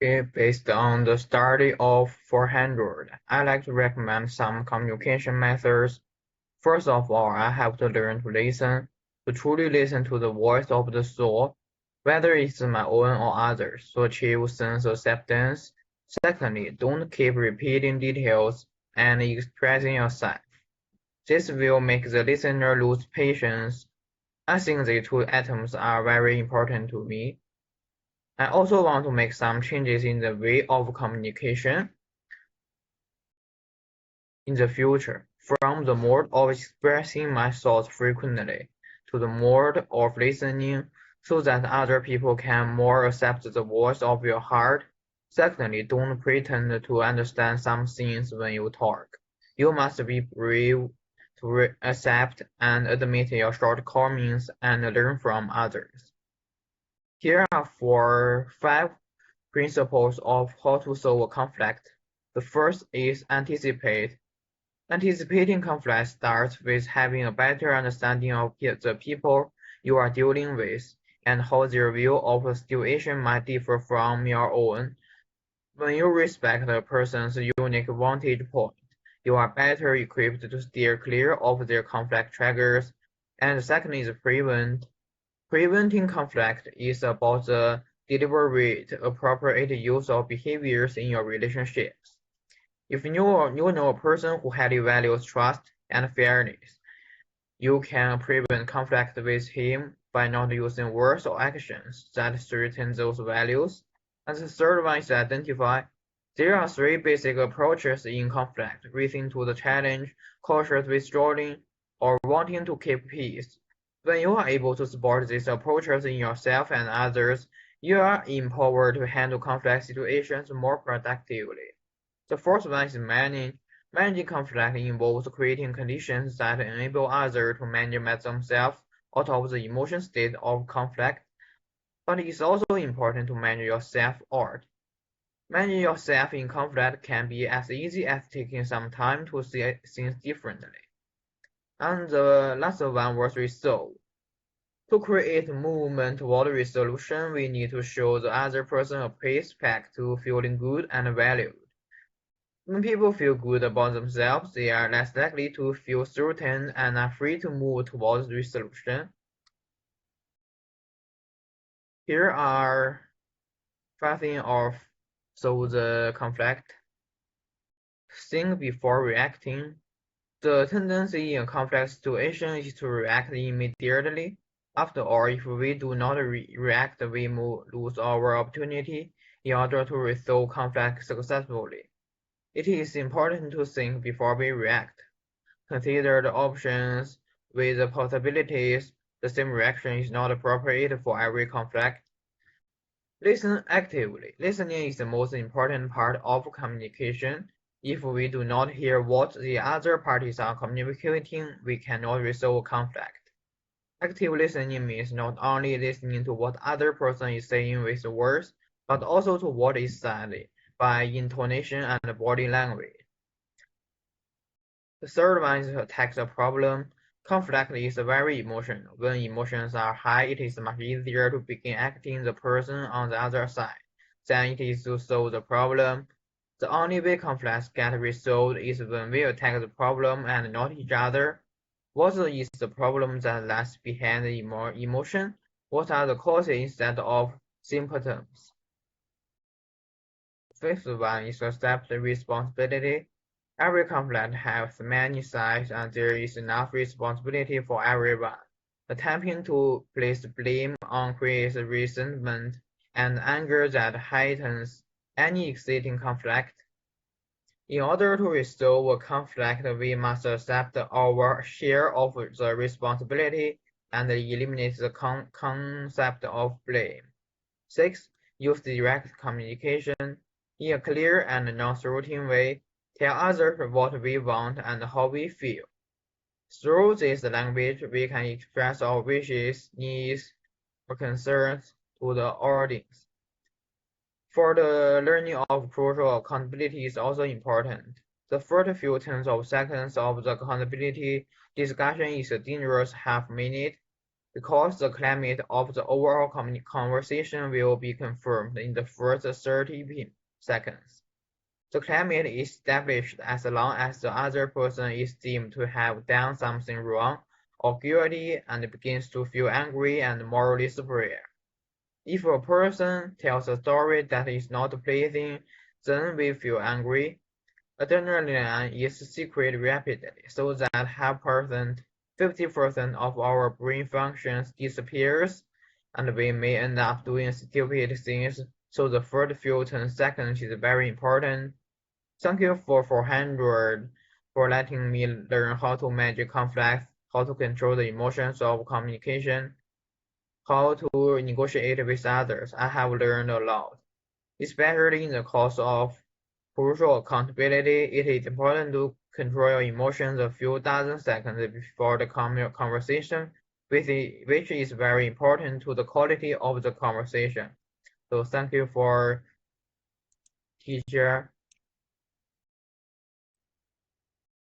Based on the study of 400, I like to recommend some communication methods. First of all, I have to learn to listen, to truly listen to the voice of the soul, whether it's my own or others, to achieve sense acceptance. Secondly, don't keep repeating details and expressing yourself. This will make the listener lose patience. I think the two items are very important to me. I also want to make some changes in the way of communication in the future, from the mode of expressing my thoughts frequently to the mode of listening, so that other people can more accept the voice of your heart. Secondly, don't pretend to understand some things when you talk. You must be brave to accept and admit your shortcomings and learn from others. Here are five principles of how to solve a conflict. The first is anticipate. Anticipating conflict starts with having a better understanding of the people you are dealing with and how their view of a situation might differ from your own. When you respect a person's unique vantage point, you are better equipped to steer clear of their conflict triggers. And the second is prevent. Preventing conflict is about the deliberate, appropriate use of behaviors in your relationships. If you know a person who highly values trust and fairness, you can prevent conflict with him by not using words or actions that threaten those values. And the third one is identify. There are three basic approaches in conflict: rising to the challenge, cautious withdrawing, or wanting to keep peace. When you are able to support these approaches in yourself and others, you are empowered to handle complex situations more productively. The fourth one is managing. Managing conflict involves creating conditions that enable others to manage themselves out of the emotion state of conflict, but it is also important to manage yourself out. Managing yourself in conflict can be as easy as taking some time to see things differently. And the last one was resolve. To create movement toward resolution, we need to show the other person a pace back to feeling good and valued. When people feel good about themselves, they are less likely to feel certain and are free to move towards resolution. Here are 5 things of solve the conflict. Think before reacting. The tendency in a complex situation is to react immediately. After all, if we do not react, we lose our opportunity in order to resolve conflict successfully. It is important to think before we react. Consider the options, weigh the possibilities. The same reaction is not appropriate for every conflict. Listen actively. Listening is the most important part of communication. If we do not hear what the other parties are communicating, we cannot resolve conflict. Active listening means not only listening to what other person is saying with words, but also to what is said by intonation and body language. The third one is to attack the problem. Conflict is very emotional. When emotions are high, it is much easier to begin acting the person on the other side than it is to solve the problem. The only way conflicts get resolved is when we attack the problem and not each other. What is the problem that lies behind the emotion? What are the causes instead of symptoms? Fifth one is accept the responsibility. Every conflict has many sides and there is enough responsibility for everyone. Attempting to place blame on creates resentment and anger that heightens any existing conflict. In order to resolve a conflict, we must accept our share of the responsibility and eliminate the concept of blame. 6. Use direct communication. In a clear and non-threatening way, tell others what we want and how we feel. Through this language, we can express our wishes, needs, or concerns to the audience. For the learning of crucial accountability is also important. The first few tens of seconds of the accountability discussion is a dangerous half minute. because the climate of the overall conversation will be confirmed in the first 30 seconds. The climate is established as long as the other person is deemed to have done something wrong or guilty and begins to feel angry and morally superior. If a person tells a story that is not pleasing, then we feel angry. Adrenaline is secreted rapidly so that 50% of our brain functions disappears, and we may end up doing stupid things, so the first few 10 seconds is very important. Thank you for 400 for letting me learn how to manage conflicts, how to control the emotions of communication, how to negotiate with others. I have learned a lot, especially in the course of crucial accountability. It is important to control your emotions a few dozen seconds before the conversation, which is very important to the quality of the conversation. So thank you for teacher.